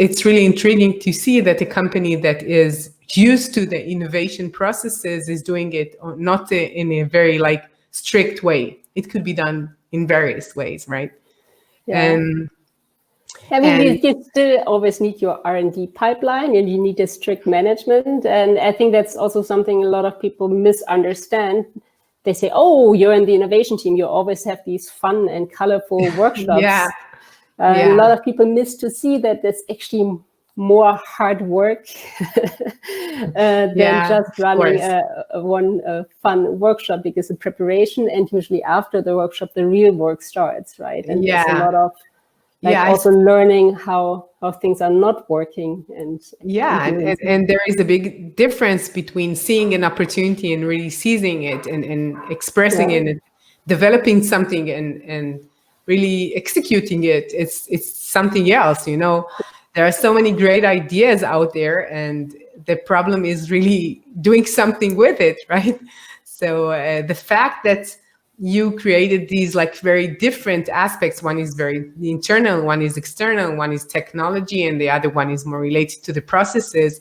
it's really intriguing to see that a company that is used to the innovation processes is doing it not in a very like strict way. It could be done in various ways, right? Yeah. I mean, you still always need your R&D pipeline, and you need a strict management. And I think that's also something a lot of people misunderstand. They say, oh, you're in the innovation team, you always have these fun and colorful workshops. A lot of people miss to see that there's actually more hard work than just running one fun workshop, because the preparation and usually after the workshop, the real work starts, right? And there's a lot of also learning how things are not working. And there is a big difference between seeing an opportunity and really seizing it and expressing it, and developing something and really executing it. It's something else, you know. There are so many great ideas out there, and the problem is really doing something with it, right? So the fact that you created these like very different aspects, one is very internal, one is external, one is technology, and the other one is more related to the processes.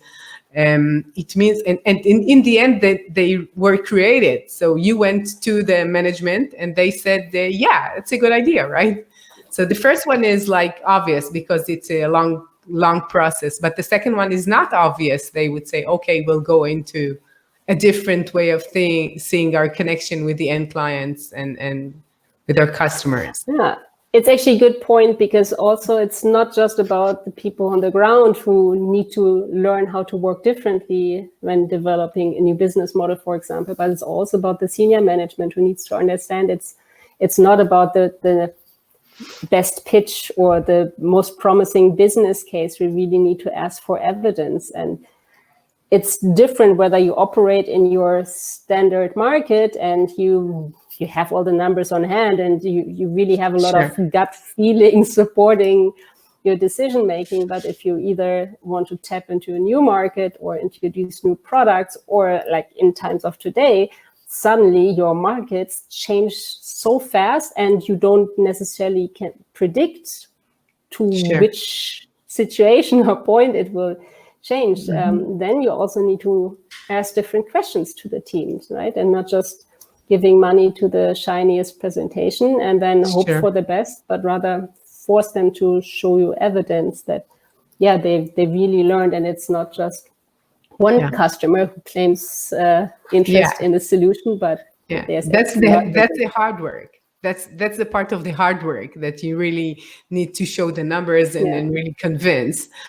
It means, and in the end, that they were created. So you went to the management and they said, yeah, it's a good idea, right? So the first one is like obvious because it's a long process, but the second one is not obvious. They would say, okay, we'll go into a different way of seeing our connection with the end clients and with our customers. Yeah, it's actually a good point, because also it's not just about the people on the ground who need to learn how to work differently when developing a new business model, for example, but it's also about the senior management who needs to understand it's not about the best pitch or the most promising business case. We really need to ask for evidence, and it's different whether you operate in your standard market and you have all the numbers on hand and you really have a lot of gut feeling supporting your decision making. But if you either want to tap into a new market or introduce new products, or like in times of today, suddenly your markets change so fast and you don't necessarily can predict to which situation or point it will change. Then you also need to ask different questions to the teams, right? And not just giving money to the shiniest presentation and then hope for the best, but rather force them to show you evidence that, they really learned, and it's not just one customer who claims interest in the solution, but that's the hard work. That's the part of the hard work that you really need to show the numbers and really convince.